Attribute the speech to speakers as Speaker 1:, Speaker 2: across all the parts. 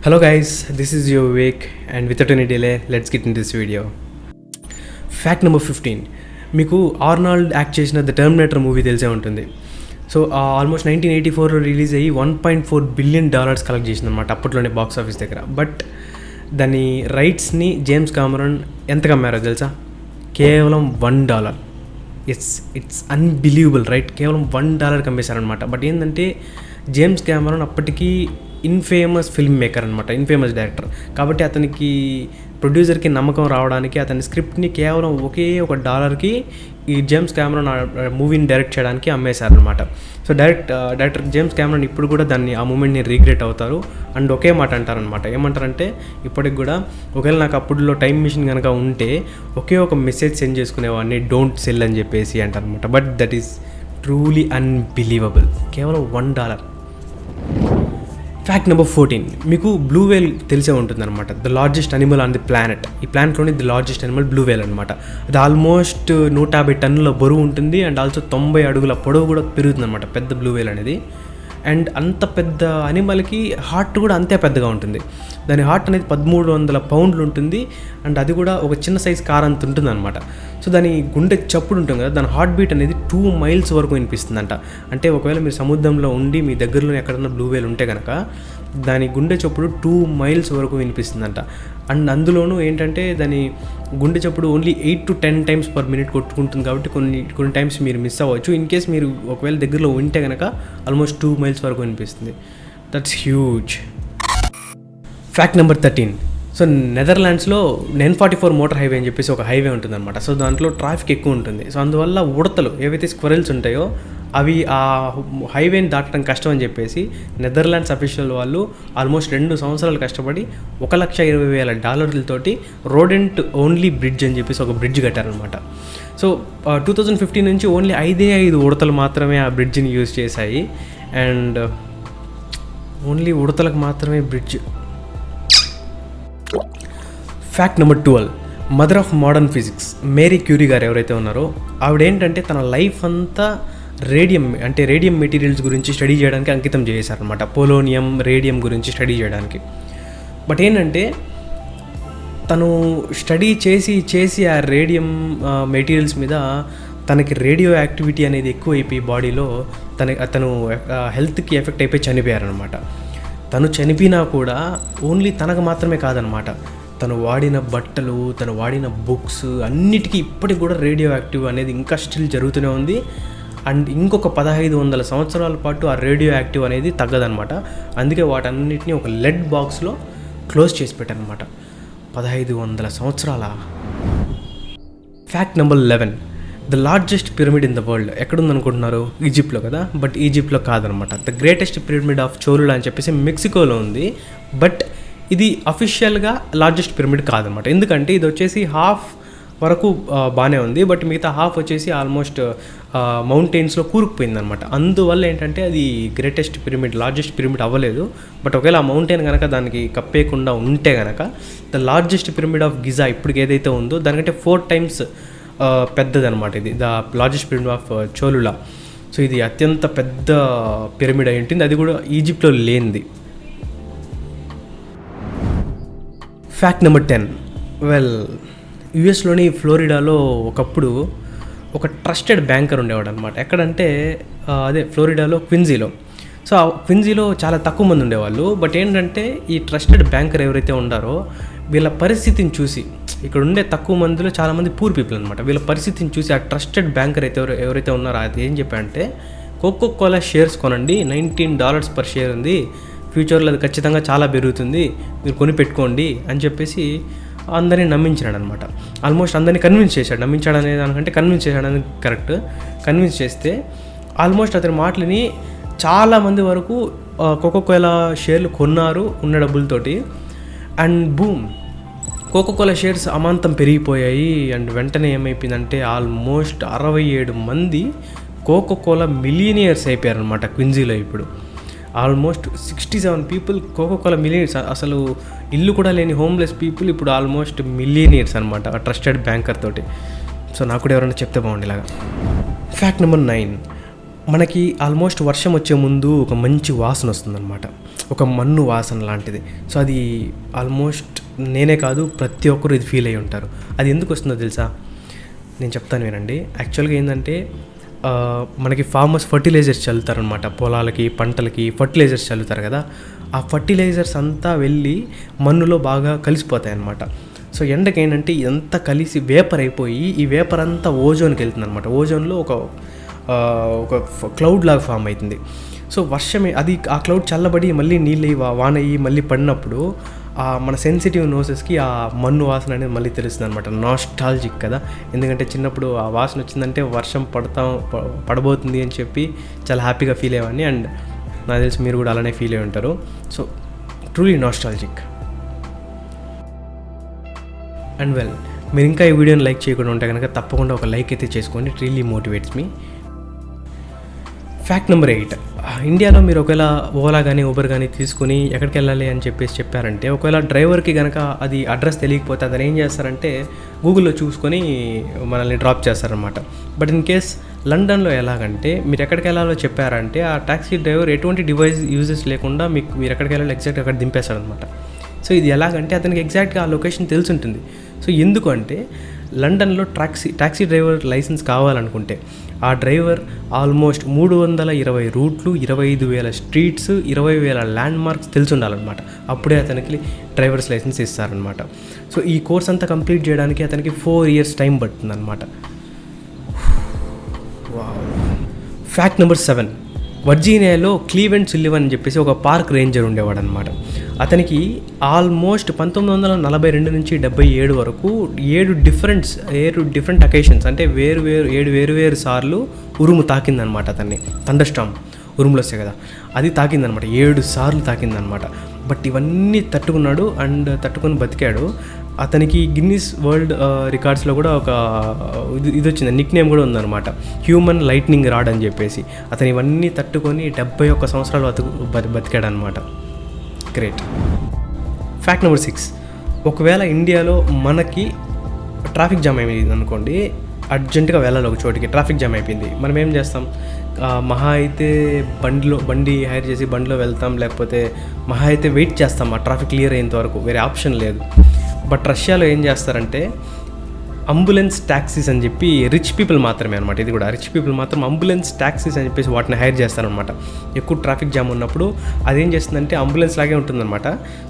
Speaker 1: Hello guys, this is your Vivek and without any delay, let's get into this video. Fact number 15. మీకు Arnold act చేసిన the terminator movie తెలిసే ఉంటుంది. So almost 1984లో release అయ్యి $1.4 billion collect చేసిందనమాట అప్పట్లోనే box office దగ్గర. But దాని రైట్స్ని James కామరన్ ఎంతకు అమ్మారో తెలుసా? కేవలం $1. ఇట్స్ అన్బిలీవబుల్ రైట్, కేవలం $1 అమ్మేశారనమాట. బట్ ఏంటంటే జేమ్స్ కామరన్ అప్పటికి ఇన్ఫేమస్ ఫిల్మ్ మేకర్ అనమాట, ఇన్ఫేమస్ డైరెక్టర్. కాబట్టి అతనికి ప్రొడ్యూసర్కి నమ్మకం రావడానికి అతని స్క్రిప్ట్ని కేవలం ఒక $1కి ఈ జేమ్స్ కామరన్ మూవీని డైరెక్ట్ చేయడానికి అమ్మేశారనమాట. సో డైరెక్టర్ జేమ్స్ కామరన్ ఇప్పుడు కూడా ఆ మూమెంట్ని రీగ్రెట్ అవుతారు. అండ్ ఒకే మాట అంటారనమాట, ఏమంటారంటే ఇప్పటికి కూడా ఒకవేళ నాకు అప్పుడులో టైం మిషన్ కనుక ఉంటే ఒక మెసేజ్ సెండ్ చేసుకునేవాడిని, డోంట్ సెల్ అని చెప్పేసి అంటారనమాట. But that is truly unbelievable. కేవలం $1. Fact number 14. మీకు బ్లూ వేల్ తెలిసే ఉంటుందన్నమాట. The largest animal on the planet. ఈ ప్లానెట్లోని the largest animal blue whale అనమాట. అది ఆల్మోస్ట్ 150 టన్నుల బరువు ఉంటుంది. అండ్ ఆల్సో 90 అడుగుల పొడవు కూడా పెరుగుతుంది అనమాట పెద్ద బ్లూ వేల్ అనేది. అండ్ అంత పెద్ద అనిమల్కి హార్ట్ కూడా అంతే పెద్దగా ఉంటుంది. దాని హార్ట్ అనేది 1300 పౌండ్లు ఉంటుంది. అండ్ అది కూడా ఒక చిన్న సైజ్ కార్ అంత ఉంటుంది అనమాట. సో దాని గుండె చప్పుడు ఉంటుంది కదా, దాని హార్ట్ బీట్ అనేది 2 మైల్స్ వరకు వినిపిస్తుందంట. అంటే ఒకవేళ మీరు సముద్రంలో ఉండి మీ దగ్గరలో ఎక్కడన్నా బ్లూ వేల్ ఉంటే కనుక దాని గుండె చప్పుడు 2 మైల్స్ వరకు వినిపిస్తుందంట. అండ్ అందులోనూ ఏంటంటే దాని గుండె చప్పుడు only 8 to 10 times per minute కొట్టుకుంటుంది. కాబట్టి కొన్ని టైమ్స్ మీరు మిస్ అవ్వచ్చు. ఇన్ కేస్ మీరు ఒకవేళ దగ్గరలో ఉంటే కనుక ఆల్మోస్ట్ 2 మైల్స్ వరకు వినిపిస్తుంది. That's huge. Fact number 13. So నెదర్లాండ్స్లో N44 మోటార్ హైవే అని చెప్పేసి ఒక హైవే ఉంటుందన్నమాట. సో దాంట్లో ట్రాఫిక్ ఎక్కువ ఉంటుంది. సో అందువల్ల ఉడతలు ఏవైతే స్క్వరెల్స్ ఉంటాయో అవి ఆ హైవేని దాటడం కష్టం అని చెప్పేసి నెదర్లాండ్స్ అఫీషియల్ వాళ్ళు ఆల్మోస్ట్ 2 సంవత్సరాలు కష్టపడి $120,000 రోడెంట్ ఓన్లీ బ్రిడ్జ్ అని చెప్పేసి ఒక బ్రిడ్జ్ కట్టారనమాట. సో 2015 నుంచి ఓన్లీ 5 ఉడతలు మాత్రమే ఆ బ్రిడ్జ్ని యూజ్ చేశాయి. అండ్ ఓన్లీ ఉడతలకు మాత్రమే bridge. Fact number 12. Mother of modern physics Marie Curie గారు ఎవరైతే ఉన్నారో ఆవిడేంటంటే తన లైఫ్ అంతా రేడియం మెటీరియల్స్ గురించి స్టడీ చేయడానికి అంకితం చేశారనమాట. పోలోనియం, రేడియం గురించి స్టడీ చేయడానికి. బట్ ఏంటంటే తను స్టడీ చేసి ఆ రేడియం మెటీరియల్స్ మీద తనకి రేడియో యాక్టివిటీ అనేది ఎక్కువ అయిపోయి బాడీలో తను హెల్త్కి ఎఫెక్ట్ అయిపోయి చనిపోయారనమాట. తను చనిపోయినా కూడా ఓన్లీ తనకు మాత్రమే కాదనమాట, తను వాడిన బట్టలు, తను వాడిన బుక్స్ అన్నిటికీ ఇప్పటికి కూడా రేడియో యాక్టివ్ అనేది ఇంకా స్టిల్ జరుగుతూనే ఉంది. అండ్ ఇంకొక 1500 సంవత్సరాల పాటు ఆ రేడియో యాక్టివ్ అనేది తగ్గదనమాట. అందుకే వాటన్నిటిని ఒక లెడ్ బాక్స్లో క్లోజ్ చేసి పెట్టారనమాట. 1500 సంవత్సరాల. Fact number 11. The largest pyramid in the world ఎక్కడుందనుకుంటున్నారు? ఈజిప్ట్లో కదా. బట్ ఈజిప్ట్లో కాదనమాట. The greatest pyramid of Cholula అని చెప్పేసి మెక్సికోలో ఉంది. బట్ ఇది అఫీషియల్గా లార్జెస్ట్ పిరమిడ్ కాదనమాట. ఎందుకంటే ఇది వచ్చేసి హాఫ్ వరకు బాగానే ఉంది, బట్ మిగతా హాఫ్ వచ్చేసి ఆల్మోస్ట్ మౌంటైన్స్లో కూరుకుపోయిందనమాట. అందువల్ల ఏంటంటే అది గ్రేటెస్ట్ పిరమిడ్, లార్జెస్ట్ పిరమిడ్ అవ్వలేదు. బట్ ఒకవేళ ఆ మౌంటైన్ కనుక దానికి కప్పేయకుండా ఉంటే కనుక the largest pyramid of Giza ఇప్పటికి ఏదైతే ఉందో దానికంటే 4 times పెద్దదనమాట. ఇది the largest pyramid of Cholula. So ఇది అత్యంత పెద్ద పిరమిడ్ అయి ఉంటుంది, అది కూడా ఈజిప్ట్లో లేనిది. Fact number 10. యుఎస్లోని ఫ్లోరిడాలో ఒకప్పుడు ఒక ట్రస్టెడ్ బ్యాంకర్ ఉండేవాడు అనమాట. ఎక్కడంటే అదే ఫ్లోరిడాలో క్విన్సీలో. సో ఆ క్విన్సీలో చాలా తక్కువ మంది ఉండేవాళ్ళు. బట్ ఏంటంటే ఈ ట్రస్టెడ్ బ్యాంకర్ ఎవరైతే ఉన్నారో వీళ్ళ పరిస్థితిని చూసి, ఇక్కడ ఉండే తక్కువ మందిలో చాలామంది పూర్ పీపుల్ అనమాట, వీళ్ళ పరిస్థితిని చూసి ఆ ట్రస్టెడ్ బ్యాంకర్ ఎవరైతే ఉన్నారో అది ఏం చెప్పారంటే కోకోకోలా షేర్స్ కొనండి, $19 per share ఉంది, ఫ్యూచర్లో అది ఖచ్చితంగా చాలా పెరుగుతుంది, మీరు కొని పెట్టుకోండి అని చెప్పేసి అందరినీ నమ్మించాడు అనమాట. ఆల్మోస్ట్ అందరినీ కన్విన్స్ చేశాడు. నమ్మించాడు అనే దానికంటే కన్విన్స్ చేశాడని కరెక్ట్. కన్విన్స్ చేస్తే ఆల్మోస్ట్ అతని మాటలని చాలామంది వరకు కోకోకోలా షేర్లు కొన్నారు ఉన్న డబ్బులతోటి. అండ్ బూమ్, కోకోకోలా షేర్స్ అమాంతం పెరిగిపోయాయి. అండ్ వెంటనే ఏమైపోయిందంటే ఆల్మోస్ట్ 67 మంది కోకోకోలా మిలియనియర్స్ అయిపోయారనమాట క్విన్సీలో. ఇప్పుడు ఆల్మోస్ట్ 67 people కోకోకోలా మిలియనియర్స్. అసలు ఇల్లు కూడా లేని హోమ్లెస్ పీపుల్ ఇప్పుడు ఆల్మోస్ట్ మిలియనియర్స్ అనమాట ట్రస్టెడ్ బ్యాంకర్ తోటి. సో నాకు కూడా ఎవరైనా చెప్తే బాగుండేలాగా. Fact number 9. మనకి ఆల్మోస్ట్ వర్షం వచ్చే ముందు ఒక మంచి వాసన వస్తుందన్నమాట, ఒక మన్ను వాసన లాంటిది. సో అది ఆల్మోస్ట్ నేనే కాదు ప్రతి ఒక్కరు ఇది ఫీల్ అయ్యి ఉంటారు. అది ఎందుకు వస్తుందో తెలుసా? నేను చెప్తాను వినండి. యాక్చువల్గా ఏంటంటే మనకి ఫార్మర్స్ ఫర్టిలైజర్స్ చల్లుతారనమాట, పొలాలకి పంటలకి ఫర్టిలైజర్స్ చల్లుతారు కదా. ఆ ఫర్టిలైజర్స్ అంతా వెళ్ళి మన్నులో బాగా కలిసిపోతాయి అన్నమాట. సో ఎండకి ఏంటంటే ఇదంతా కలిసి వేపర్ అయిపోయి ఈ వేపర్ అంతా ఓజోన్కి వెళ్తుంది అనమాట. ఓజోన్లో ఒక క్లౌడ్ లాగా ఫామ్ అవుతుంది. సో వర్షమే అది ఆ క్లౌడ్ చల్లబడి మళ్ళీ నీళ్ళు వాన అయ్యి మళ్ళీ పడినప్పుడు మన సెన్సిటివ్ నోసెస్కి ఆ మన్ను వాసన అనేది మళ్ళీ తెలుస్తుంది అనమాట. నాస్టాల్జిక్ కదా, ఎందుకంటే చిన్నప్పుడు ఆ వాసన వచ్చిందంటే వర్షం పడబోతుంది అని చెప్పి చాలా హ్యాపీగా ఫీల్ అయ్యేవాడిని. అండ్ నాకు తెలిసి మీరు కూడా అలానే ఫీల్ అయ్యి ఉంటారు. So truly nostalgic. And well, మీరు ఇంకా ఈ వీడియోని లైక్ చేయకుండా ఉంటే కనుక తప్పకుండా ఒక లైక్ అయితే చేసుకోండి. It really motivates me. Fact number 8. ఇండియాలో మీరు ఒకవేళ ఓలా కానీ ఊబర్ కానీ తీసుకుని ఎక్కడికి వెళ్ళాలి అని చెప్పారంటే, ఒకవేళ డ్రైవర్కి కనుక అది అడ్రస్ తెలియకపోతే అతను ఏం చేస్తారంటే గూగుల్లో చూసుకొని మనల్ని డ్రాప్ చేస్తారనమాట. బట్ ఇన్ కేస్ లండన్లో ఎలాగంటే మీరు ఎక్కడికి వెళ్ళాలో చెప్పారంటే ఆ ట్యాక్సీ డ్రైవర్ ఎటువంటి డివైస్ యూజెస్ లేకుండా మీరు ఎక్కడికి వెళ్ళాలో ఎగ్జాక్ట్ అక్కడ దింపేస్తారనమాట. సో ఇది ఎలాగంటే అతనికి ఎగ్జాక్ట్గా ఆ లొకేషన్ తెలిసి ఉంటుంది. సో ఎందుకు అంటే లండన్లో ట్యాక్సీ డ్రైవర్ లైసెన్స్ కావాలనుకుంటే ఆ driver almost 320 రూట్లు, 25,000 streets, 20,000 land marks తెలిసి ఉండాలన్నమాట. అప్పుడే అతనికి డ్రైవర్స్ లైసెన్స్ ఇస్తారనమాట. సో ఈ కోర్స్ అంతా కంప్లీట్ చేయడానికి అతనికి 4 years టైం పడుతుంది అనమాట. Fact number 7. వర్జీనియాలో క్లీవెండ్ సుల్లివన్ అని చెప్పేసి ఒక పార్క్ రేంజర్ ఉండేవాడు అనమాట. అతనికి ఆల్మోస్ట్ 1942 నుంచి 77 వరకు 7 డిఫరెంట్ అకేషన్స్, అంటే వేరు సార్లు ఉరుము తాకిందనమాట. అతన్ని థండర్స్టార్మ్ ఉరుములు వస్తాయి కదా, అది తాకిందనమాట. 7 సార్లు తాకిందనమాట. బట్ ఇవన్నీ తట్టుకున్నాడు అండ్ తట్టుకొని బతికాడు. అతనికి గిన్నిస్ వరల్డ్ రికార్డ్స్లో కూడా ఒక ఇది వచ్చింది, నిక్ నేమ్ కూడా ఉందన్నమాట, హ్యూమన్ లైట్నింగ్ రాడ్ అని చెప్పేసి. అతను ఇవన్నీ తట్టుకొని 71 సంవత్సరాలు బతికాడనమాట. గ్రేట్. Fact number 6. ఒకవేళ ఇండియాలో మనకి ట్రాఫిక్ జామ్ అయింది అనుకోండి, అర్జెంటుగా వెళ్ళాలి ఒక చోటికి, ట్రాఫిక్ జామ్ అయిపోయింది, మనం ఏం చేస్తాం? మహా అయితే బండి హైర్ చేసి బండిలో వెళ్తాం, లేకపోతే మహా అయితే వెయిట్ చేస్తాం ఆ ట్రాఫిక్ క్లియర్ అయ్యేంత వరకు, వేరే ఆప్షన్ లేదు. బట్ రష్యాలో ఏం చేస్తారంటే అంబులెన్స్ ట్యాక్సీస్ అని చెప్పి రిచ్ పీపుల్ మాత్రమే అనమాట, ఇది కూడా రిచ్ పీపుల్ మాత్రం అంబులెన్స్ ట్యాక్సీస్ అని చెప్పేసి వాటిని హైర్ చేస్తారనమాట. ఎక్కువ ట్రాఫిక్ జామ్ ఉన్నప్పుడు అదేం చేస్తుందంటే అంబులెన్స్ లాగే ఉంటుందన్నమాట.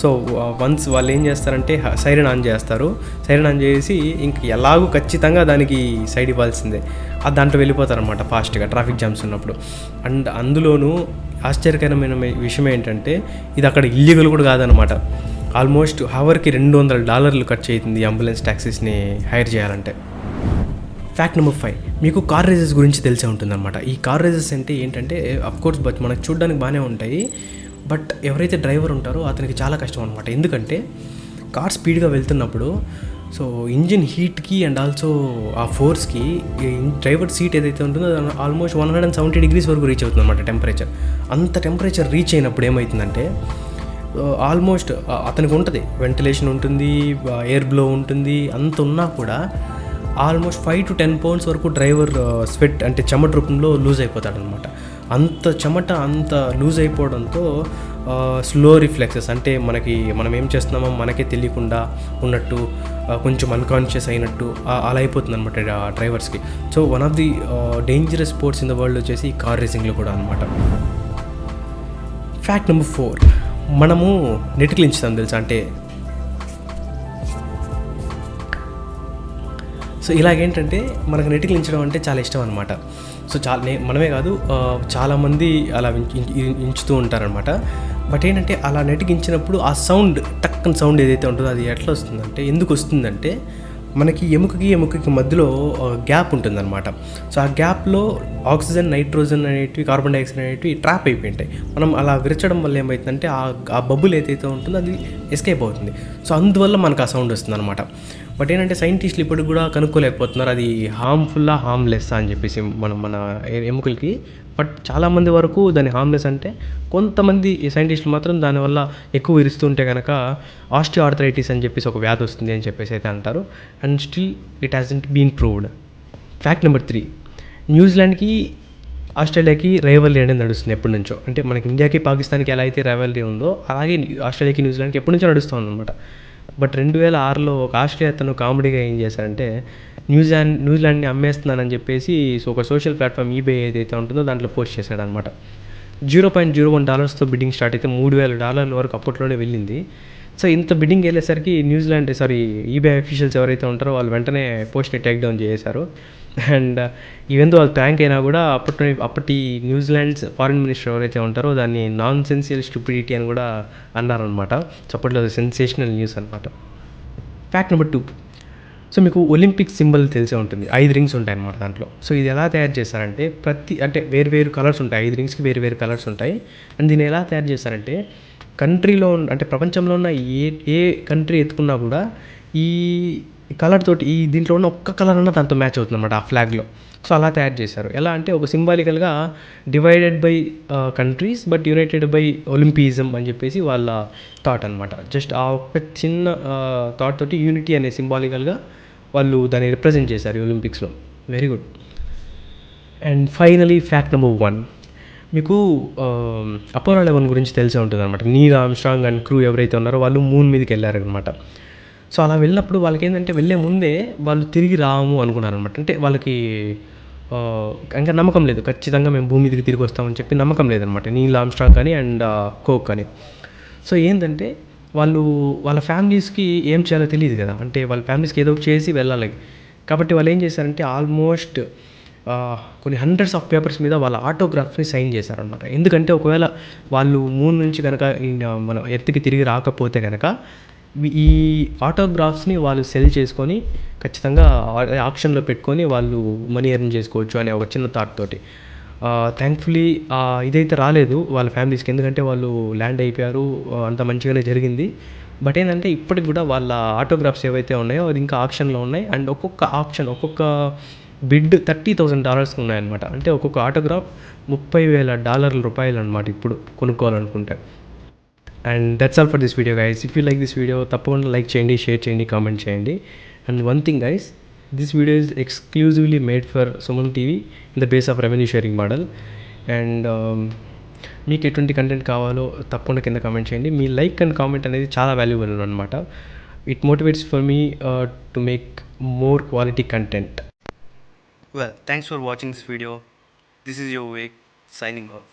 Speaker 1: సో వన్స్ వాళ్ళు ఏం చేస్తారంటే సైరన్ ఆన్ చేస్తారు, సైరన్ ఆన్ చేసి ఇంక ఎలాగూ ఖచ్చితంగా దానికి సైడ్ ఇవ్వాల్సిందే, దాంట్లో వెళ్ళిపోతారనమాట ఫాస్ట్గా ట్రాఫిక్ జామ్స్ ఉన్నప్పుడు. అండ్ అందులోనూ ఆశ్చర్యకరమైన విషయం ఏంటంటే ఇది అక్కడ ఇల్లీగల్ కూడా కాదనమాట. ఆల్మోస్ట్ అవర్కి $200 ఖర్చు అవుతుంది అంబులెన్స్ ట్యాక్సీస్ని హైర్ చేయాలంటే. Fact number 5. మీకు కార్ రేసెస్ గురించి తెలిసే ఉంటుందన్నమాట. ఈ కార్ రేసెస్ అంటే ఏంటంటే అఫ్కోర్స్ బట్ మనకు చూడడానికి బాగానే ఉంటాయి, బట్ ఎవరైతే డ్రైవర్ ఉంటారో అతనికి చాలా కష్టం అనమాట. ఎందుకంటే కార్ స్పీడ్గా వెళ్తున్నప్పుడు సో ఇంజిన్ హీట్కి అండ్ ఆల్సో ఆ ఫోర్స్కి డ్రైవర్ సీట్ ఏదైతే ఉంటుందో ఆల్మోస్ట్ 170 degrees వరకు రీచ్ అవుతుంది అనమాట టెంపరేచర్. అంత టెంపరేచర్ రీచ్ అయినప్పుడు ఏమవుతుందంటే ఆల్మోస్ట్ అతనికి ఉంటుంది, వెంటిలేషన్ ఉంటుంది, ఎయిర్ బ్లో ఉంటుంది, అంత ఉన్నా కూడా ఆల్మోస్ట్ 5 to 10 pounds వరకు డ్రైవర్ స్వెట్ అంటే చెమట రూపంలో లూజ్ అయిపోతాడనమాట. అంత చెమట అంత లూజ్ అయిపోవడంతో స్లో రిఫ్లెక్సెస్, అంటే మనం ఏం చేస్తున్నామో మనకే తెలియకుండా ఉన్నట్టు, కొంచెం అన్కాన్షియస్ అయినట్టు అలా అయిపోతుంది అనమాట డ్రైవర్స్కి. So one of the dangerous sports in the world వచ్చేసి కార్ రేసింగ్లో కూడా అనమాట. Fact number 4. మనము నెటికిలించుతాం తెలుసా, అంటే సో ఇలాగేంటంటే మనకు నెటికిలించడం అంటే చాలా ఇష్టం అనమాట. సో మనమే కాదు చాలామంది అలా ఇంచుతూ ఉంటారనమాట. బట్ ఏంటంటే అలా నెటికించినప్పుడు ఆ సౌండ్ టక్కన సౌండ్ ఏదైతే ఉంటుందో అది ఎట్లా వస్తుందంటే, ఎందుకు వస్తుందంటే మనకి ఎముకకి మధ్యలో గ్యాప్ ఉంటుందన్నమాట. సో ఆ గ్యాప్లో ఆక్సిజన్, నైట్రోజన్ అనేటివి, కార్బన్ డైఆక్సైడ్ అనేటివి ట్రాప్ అయిపోయి ఉంటాయి. మనం అలా విరచడం వల్ల ఏమవుతుందంటే ఆ బబుల్ ఏదైతే ఉంటుందో అది ఎస్కేప్ అవుతుంది. సో అందువల్ల మనకు ఆ సౌండ్ వస్తుంది అనమాట. బట్ ఏంటంటే సైంటిస్టులు ఇప్పటికి కూడా కనుక్కోలేకపోతున్నారు అది హార్మ్ఫుల్లా హార్మ్లెస్ అని చెప్పేసి మన ఎముకలకి. బట్ చాలామంది వరకు దాన్ని హార్మ్లెస్ అంటే, కొంతమంది సైంటిస్టులు మాత్రం దానివల్ల ఎక్కువ విరుస్తూ ఉంటే కనుక ఆస్టియోఆర్థరైటిస్ అని చెప్పేసి ఒక వ్యాధి వస్తుంది అని చెప్పేసి అయితే అంటారు. And still it hasn't been proved. Fact number 3. న్యూజిలాండ్కి ఆస్ట్రేలియాకి రైవల్రీ అనేది నడుస్తుంది ఎప్పటి నుంచో. అంటే మనకి ఇండియాకి పాకిస్తాన్కి ఎలా అయితే రైవల్రీ ఉందో అలాగే ఆస్ట్రేలియాకి న్యూజిలాండ్కి ఎప్పటి నుంచో నడుస్తుంది అనమాట. బట్ 2006లో ఒక ఆస్ట్రేలియా అతను కామెడీగా ఏం చేశారంటే న్యూజిలాండ్ని అమ్మేస్తున్నానని చెప్పేసి ఒక సోషల్ ప్లాట్ఫామ్ ఈబే ఏదైతే ఉంటుందో దాంట్లో పోస్ట్ చేశాడనమాట. $0.01తో బిడ్డింగ్ స్టార్ట్ అయితే $3,000 వరకు అప్పట్లోనే వెళ్ళింది. సో ఇంత బిడ్డింగ్ వెళ్ళేసరికి ఈబే అఫీషియల్స్ ఎవరైతే ఉంటారో వాళ్ళు వెంటనే పోస్ట్ని టేక్ డౌన్ చేశారు. అండ్ ఈవెందో వాళ్ళు ప్రాంక్ అయినా కూడా అప్పటి న్యూజిలాండ్స్ ఫారిన్ మినిస్టర్ ఎవరైతే ఉంటారో దాన్ని నాన్ సెన్సియల్ స్టూపిడిటీ అని కూడా అన్నారనమాట. సో అప్పట్లో సెన్సేషనల్ న్యూస్ అనమాట. Fact number 2. సో మీకు ఒలింపిక్ సింబల్ తెలిసే ఉంటుంది. 5 రింగ్స్ ఉంటాయి అన్నమాట దాంట్లో. సో ఇది ఎలా తయారు చేస్తారంటే అంటే వేరు కలర్స్ ఉంటాయి. 5 రింగ్స్కి వేరు కలర్స్ ఉంటాయి. అండ్ దీన్ని ఎలా తయారు చేస్తారంటే అంటే ప్రపంచంలో ఉన్న ఏ కంట్రీ ఎత్తుకున్నా కూడా ఈ కలర్ తోటి దీంట్లో ఉన్న ఒక్క కలర్ అన్న దాంతో మ్యాచ్ అవుతుంది అనమాట ఆ ఫ్లాగ్లో. సో అలా తయారు చేశారు. ఎలా అంటే ఒక సింబాలికల్గా divided by countries but united by Olympism అని చెప్పేసి వాళ్ళ థాట్ అనమాట. జస్ట్ ఆ ఒక్క చిన్న థాట్ తోటి యూనిటీ అనే సింబాలికల్గా వాళ్ళు దాన్ని రిప్రజెంట్ చేశారు ఒలింపిక్స్లో. Very good. And finally fact number 1. మీకు అపోలో 11 గురించి తెలిసే ఉంటుంది అనమాట. నీల్ ఆర్మ్స్ట్రాంగ్ అండ్ క్రూ ఎవరైతే ఉన్నారో వాళ్ళు మూన్ మీదకి వెళ్ళారనమాట. సో అలా వెళ్ళినప్పుడు వాళ్ళకి ఏంటంటే వెళ్ళే ముందే వాళ్ళు తిరిగి రాము అనుకున్నారనమాట. అంటే వాళ్ళకి ఇంకా నమ్మకం లేదు, ఖచ్చితంగా మేము భూమి మీదకి తిరిగి వస్తామని చెప్పి నమ్మకం లేదనమాట నీల్ ఆర్మ్స్ట్రాంగ్ కానీ అండ్ కోక్ అని. సో ఏంటంటే వాళ్ళ ఫ్యామిలీస్కి ఏం చేయాలో తెలియదు కదా, అంటే వాళ్ళ ఫ్యామిలీస్కి ఏదో చేసి వెళ్ళాలి. కాబట్టి వాళ్ళు ఏం చేశారంటే ఆల్మోస్ట్ కొన్ని హండ్రెడ్స్ ఆఫ్ పేపర్స్ మీద వాళ్ళ ఆటోగ్రాఫ్ని సైన్ చేశారనమాట. ఎందుకంటే ఒకవేళ వాళ్ళు మూన్ నుంచి కనుక మన ఎర్త్కి తిరిగి రాకపోతే కనుక ఈ ఆటోగ్రాఫ్స్ని వాళ్ళు సెల్ చేసుకొని ఖచ్చితంగా ఆప్షన్లో పెట్టుకొని వాళ్ళు మనీ ఎర్న్ చేసుకోవచ్చు అనే ఒక చిన్న థాట్ తోటి. థ్యాంక్ఫుల్లీ ఇదైతే రాలేదు వాళ్ళ ఫ్యామిలీస్కి, ఎందుకంటే వాళ్ళు ల్యాండ్ అయిపోయారు, అంత మంచిగానే జరిగింది. బట్ ఏంటంటే ఇప్పటికి కూడా వాళ్ళ ఆటోగ్రాఫ్స్ ఏవైతే ఉన్నాయో అది ఇంకా ఆప్షన్లో ఉన్నాయి. అండ్ ఒక్కొక్క బిడ్ $30,000 ఉన్నాయన్నమాట. అంటే ఒక్కొక్క ఆటోగ్రాఫ్ $30,000 అనమాట ఇప్పుడు కొనుక్కోవాలనుకుంటే. And that's all for this video guys. If you like this video తప్పకుండా లైక్ చేయండి, షేర్ చేయండి, కామెంట్ చేయండి. And one thing guys, this video is exclusively made for Suman TV in the base of revenue sharing model. And మీకు ఎటువంటి content కావాలో తప్పకుండా కింద comment చేయండి. మీ లైక్ అండ్ కామెంట్ అనేది చాలా వాల్యుబుల్ అనమాట. It motivates for me to make more quality content. Well, thanks for watching this video. This is your Vivek signing off.